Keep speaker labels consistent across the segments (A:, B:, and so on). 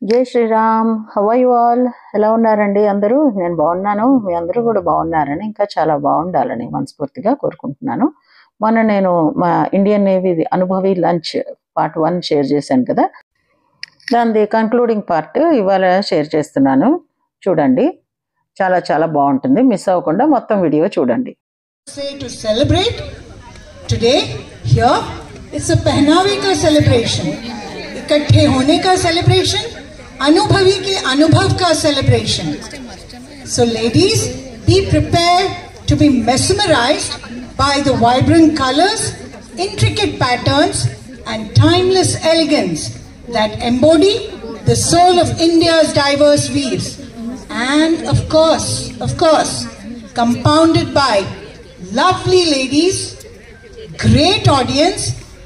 A: జై Sriram. How are you all? ఎలా ఉన్నారండి అందరూ? నేను బాగున్నాను. మీ అందరూ కూడా బాగున్నారని, ఇంకా చాలా బాగుండాలని మనస్ఫూర్తిగా కోరుకుంటున్నాను. మొన్న నేను మా ఇండియన్ నేవీ అనుభవి లంచ్ పార్ట్ 1 షేర్ చేశాను కదా, దాని కన్క్లూడింగ్ పార్ట్ ఇవాళ షేర్ చేస్తున్నాను. చూడండి, చాలా చాలా బాగుంటుంది. మిస్ అవ్వకుండా మొత్తం వీడియో చూడండి.
B: To celebrate today here, it's a पहनावे का celebration, इकट्ठे होने का celebration, अनुभवी के अनुभव का celebration. So ladies, be prepared to be mesmerized by the vibrant colors, intricate patterns and timeless elegance that embody the soul of India's diverse weaves, and of course compounded by lovely ladies, great audience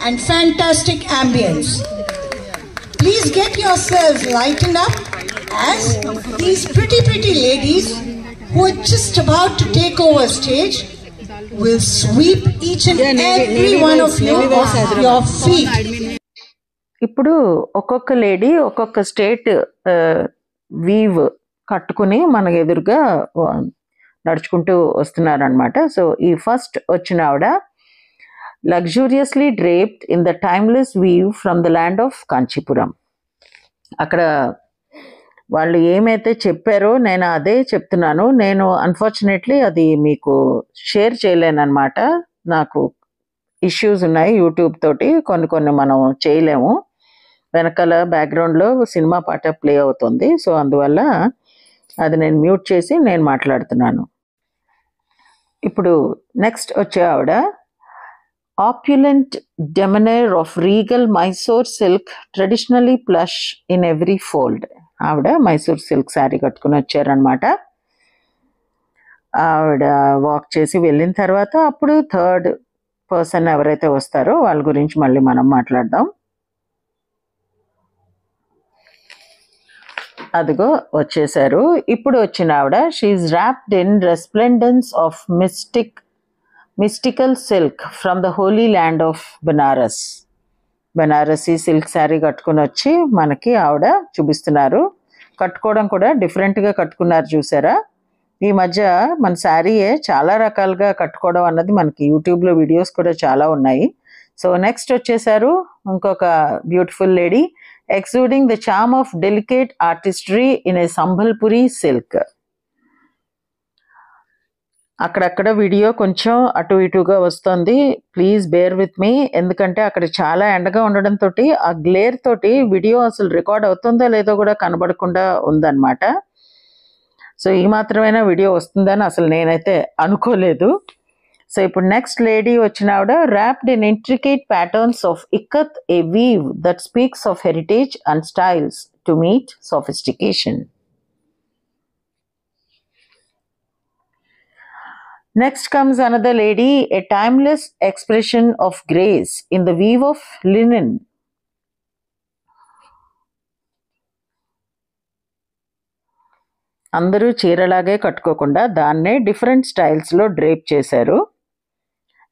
B: and fantastic ambience. Please get yourselves lightened up as these pretty ladies who are just about to take over stage will sweep each and every one of you off your feet.
A: ఇప్పుడు ఒక్కొక్క lady ఒక్కొక్క state weave కట్టుకుని మనకు ఎదురుగా నడుచుకుంటూ వస్తున్నారనమాట. So ఈ first వచ్చిన ఆవిడ luxuriously draped in the timeless weave from the land of Kanchipuram. అక్కడ వాళ్ళు ఏమైతే చెప్పారో నేను అదే చెప్తున్నాను. నేను అన్ఫార్చునేట్లీ అది మీకు షేర్ చేయలేనమాట. నాకు ఇష్యూస్ ఉన్నాయి యూట్యూబ్ తోటి, కొన్ని మనం చేయలేము. వెనకాల బ్యాక్గ్రౌండ్లో సినిమా పాట ప్లే అవుతుంది. సో అందువల్ల అది నేను మ్యూట్ చేసి నేను మాట్లాడుతున్నాను. ఇప్పుడు నెక్స్ట్ వచ్చే ఆవిడ opulent demeanour of regal Mysore silk, traditionally plush in every fold. ఆవిడ మైసూర్ సిల్క్ శారీ కట్టుకుని వచ్చారనమాట. ఆవిడ వాక్ చేసి వెళ్ళిన తర్వాత అప్పుడు థర్డ్ పర్సన్ ఎవరైతే వస్తారో వాళ్ళ గురించి మళ్ళీ మనం మాట్లాడదాం. అదిగో వచ్చేసారు. ఇప్పుడు వచ్చిన ఆవిడ she wrapped in resplendence of mystical silk from the holy land of Banaras. Banarasi silk sari కట్టుకుని వచ్చి మనకి ఆవిడ చూపిస్తున్నారు. కట్టుకోవడం కూడా డిఫరెంట్గా కట్టుకున్నారు, చూసారా? ఈ మధ్య మన శారీయే చాలా రకాలుగా కట్టుకోవడం అన్నది మనకి యూట్యూబ్లో వీడియోస్ కూడా చాలా ఉన్నాయి. సో నెక్స్ట్ వచ్చేసారు ఇంకొక beautiful lady exuding the charm of delicate artistry in a Sambalpuri silk. అక్కడక్కడ వీడియో కొంచెం అటు ఇటుగా వస్తుంది, ప్లీజ్ బేర్ విత్ మీ. ఎందుకంటే అక్కడ చాలా ఎండగా ఉండడంతో ఆ గ్లేర్ తోటి వీడియో అసలు రికార్డ్ అవుతుందో లేదో కూడా కనబడకుండా ఉందన్నమాట. సో ఈ మాత్రమైనా వీడియో వస్తుందని అసలు నేనైతే అనుకోలేదు. సో ఇప్పుడు నెక్స్ట్ లేడీ వచ్చిన ఆవిడ wrapped in intricate patterns of ikat, a weave that speaks of heritage and styles to meet sophistication. Next comes another lady, a timeless expression of grace in the weave of linen. అందరూ చీరలాగే కట్టుకోకుండా దాన్నే different స్టైల్స్లో drape చేశారు.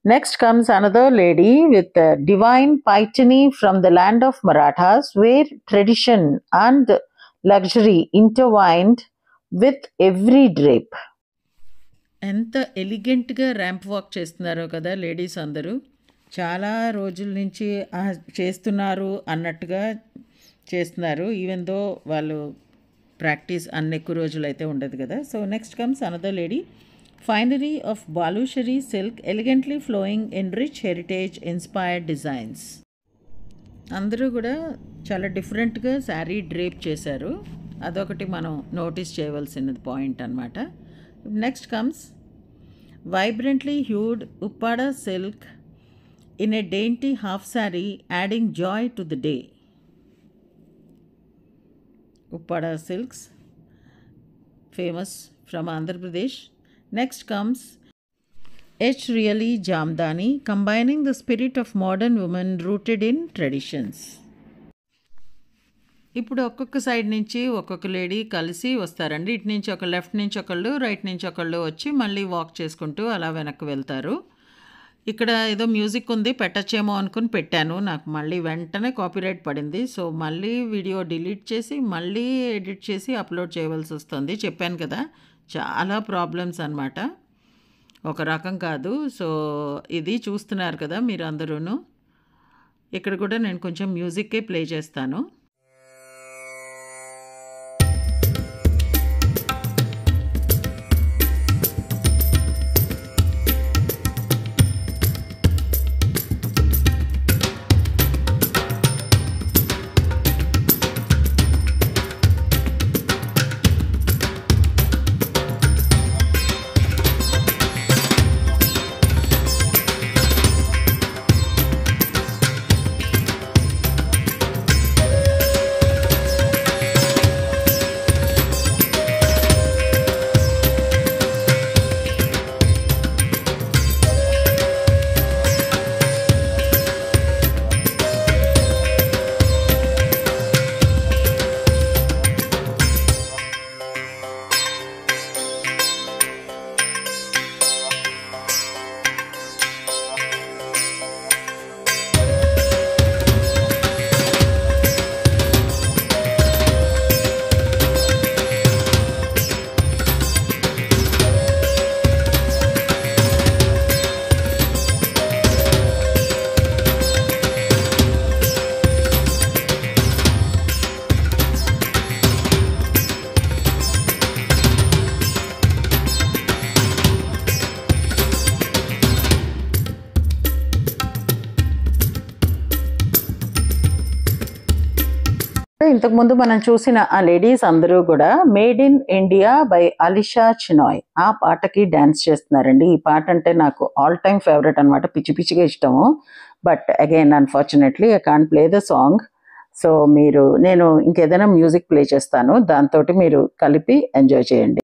A: Next comes another lady with divine piety from the land of Marathas, where tradition and luxury intertwined with every drape. ఎంత ఎలిగెంట్గా ramp walk చేస్తున్నారో కదా ladies అందరూ. చాలా రోజుల నుంచి చేస్తున్నారు అన్నట్టుగా చేస్తున్నారు, ఈవెన్ దో వాళ్ళు ప్రాక్టీస్ ఎక్కువ రోజులు అయితే ఉండదు కదా. So next comes another lady, finery of Baluchari silk, elegantly flowing in rich heritage inspired designs. అందరూ కూడా చాలా డిఫరెంట్గా శారీ డ్రేప్ చేశారు. అదొకటి మనం నోటీస్ చేయవలసినది పాయింట్ అనమాట. Next comes vibrantly hued Uppada silk in a dainty half sari, adding joy to the day. Uppada silks, famous from Andhra Pradesh. Next comes H. Really Jamdani, combining the spirit of modern women rooted in traditions. ఇప్పుడు ఒక్కొక్క side నుంచి ఒక్కొక్క lady కలిసి వస్తారండి. ఇటు నుంచి ఒక left నుంచి ఒకళ్ళు, రైట్ నుంచి ఒకళ్ళు వచ్చి మళ్ళీ వాక్ చేసుకుంటూ అలా వెనక్కి వెళ్తారు. ఇక్కడ ఏదో మ్యూజిక్ ఉంది, పెట్టచ్చేమో అనుకుని పెట్టాను. నాకు మళ్ళీ వెంటనే కాపీరైట్ పడింది. సో మళ్ళీ వీడియో డిలీట్ చేసి మళ్ళీ ఎడిట్ చేసి అప్లోడ్ చేయవలసి వస్తుంది. చెప్పాను కదా, చాలా ప్రాబ్లమ్స్ అన్నమాట, ఒక రకం కాదు. సో ఇది చూస్తున్నారు కదా మీరు అందరూను. ఇక్కడ కూడా నేను కొంచెం మ్యూజిక్కే ప్లే చేస్తాను. ఇంతకుముందు మనం చూసిన ఆ లేడీస్ అందరూ కూడా made in India by Alisha Chinai ఆ పాటకి డాన్స్ చేస్తున్నారండి. ఈ పాట అంటే నాకు ఆల్ టైమ్ ఫేవరెట్ అనమాట, పిచ్చి పిచ్చిగా ఇష్టము. But again unfortunately I can't play the song. So నేను ఇంకేదైనా మ్యూజిక్ ప్లే చేస్తాను, దాంతో మీరు కలిపి ఎంజాయ్ చేయండి.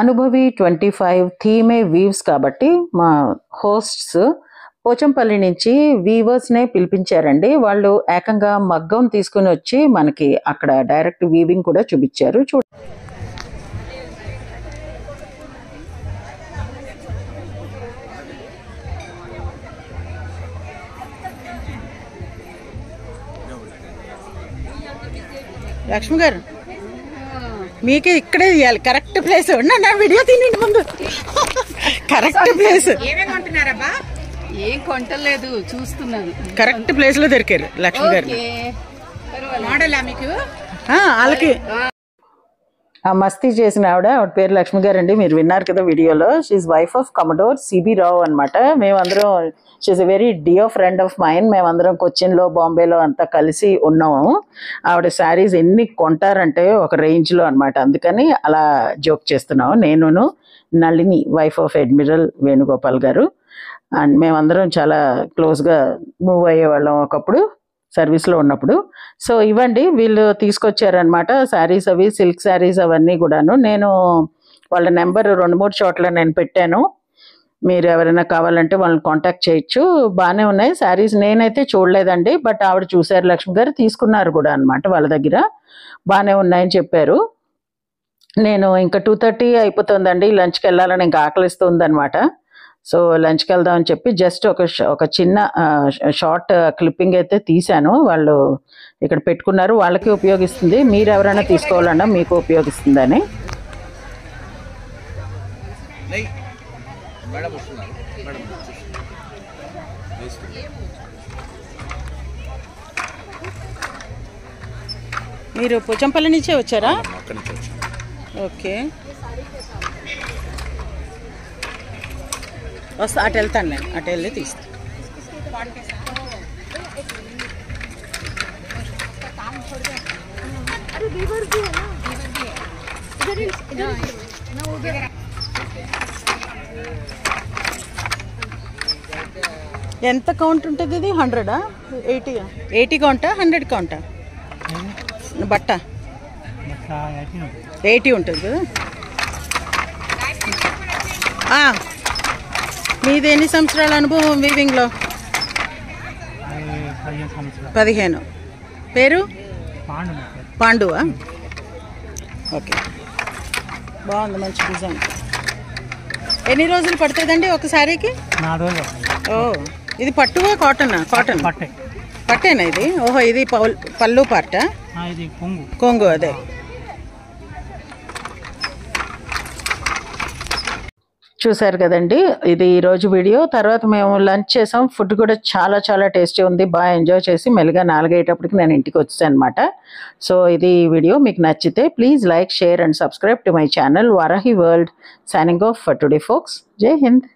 A: అనుభవి 25 థీమే వీవ్స్ కాబట్టి మా హోస్ట్స్ పోచంపల్లి నుంచి వీవర్స్నే పిలిపించారండి. వాళ్ళు ఏకంగా మగ్గం తీసుకుని వచ్చి మనకి అక్కడ డైరెక్ట్ వీవింగ్ కూడా చూపించారు. లక్ష్మి గారు మీకే ఇక్కడే ఇవ్వాలి కరెక్ట్ ప్లేస్. నా వీడియో తినండి ముందు. Correct place.
C: ఏం కొంటలేదు, చూస్తున్నాను.
A: కరెక్ట్ ప్లేస్ లో దొరికారు లక్ష్మి గారు.
C: మోడలా మీకు?
A: వాళ్ళకి ఆ మస్తీ చేసిన ఆవిడ పేరు లక్ష్మి గారు అండి. మీరు విన్నారు కదా వీడియోలో. She wife of commodore CB Rao అనమాట. మేమందరం she a very dear friend of mine. మేమందరం కొచ్చిన్లో బాంబేలో అంతా కలిసి ఉన్నాము. ఆవిడ శారీస్ ఎన్ని కొంటారంటే ఒక రేంజ్లో అనమాట. అందుకని అలా జోక్ చేస్తున్నాము. నేనును Nalini wife of admiral Venugopal గారు అండ్ మేమందరం చాలా క్లోజ్గా మూవ్ అయ్యేవాళ్ళం ఒకప్పుడు సర్వీస్లో ఉన్నప్పుడు. సో ఇవ్వండి వీళ్ళు తీసుకొచ్చారనమాట శారీస్, అవి సిల్క్ శారీస్ అవన్నీ కూడాను. నేను వాళ్ళ నెంబర్ 2-3 చోట్ల నేను పెట్టాను. మీరు ఎవరైనా కావాలంటే వాళ్ళని కాంటాక్ట్ చేయొచ్చు. బాగానే ఉన్నాయి శారీస్. నేనైతే చూడలేదండి, బట్ ఆవిడ చూశారు, లక్ష్మి గారు తీసుకున్నారు కూడా అనమాట. వాళ్ళ దగ్గర బాగానే ఉన్నాయని చెప్పారు. నేను ఇంకా 2:30 అయిపోతుందండి, లంచ్కి వెళ్ళాలని ఇంకా ఆకలిస్తుంది అనమాట. సో లంచ్కి వెళ్దాం అని చెప్పి జస్ట్ ఒక చిన్న షార్ట్ క్లిప్పింగ్ అయితే తీశాను. వాళ్ళు ఇక్కడ పెట్టుకున్నారు, వాళ్ళకి ఉపయోగిస్తుంది. మీరు ఎవరైనా తీసుకోవాలన్నా మీకు ఉపయోగిస్తుందని. మీరు పోచంపల్లి నుంచే వచ్చారా? ఓకే, వస్తా. అటు వెళ్తాను నేను, అటు వెళ్ళి తీస్తాను. ఎంత కౌంట్ ఉంటుంది ఇది? 100ఆ 80? 80 కౌంటా 100 కౌంటా? బట్ట 80 ఉంటుంది కదా. మీది ఎన్ని సంవత్సరాల అనుభవం వీవింగ్లో? 15. పేరు పాండువా? ఓకే, బాగుంది, మంచి డిజైన్. ఎన్ని రోజులు పడుతుందండి ఒక శారీకి?
D: 4 రోజులు.
A: ఓ, ఇది పట్టువా కాటనా? కాటన్ పట్టేనా ఇది? ఓహో, ఇది పళ్ళు పార్టా?
D: ఇది కొంగు.
A: కొంగు, అదే. చూసారు కదండి, ఇది ఈరోజు వీడియో. తర్వాత మేము లంచ్ చేసాం. ఫుడ్ కూడా చాలా చాలా టేస్టీ ఉంది. బాగా ఎంజాయ్ చేసి మెల్లిగా 4 అయ్యేటప్పటికి నేను ఇంటికి వచ్చాను అనమాట. సో ఇది వీడియో మీకు నచ్చితే please like, share and subscribe to my channel Varahi world. Signing off for today folks. జై హింద్.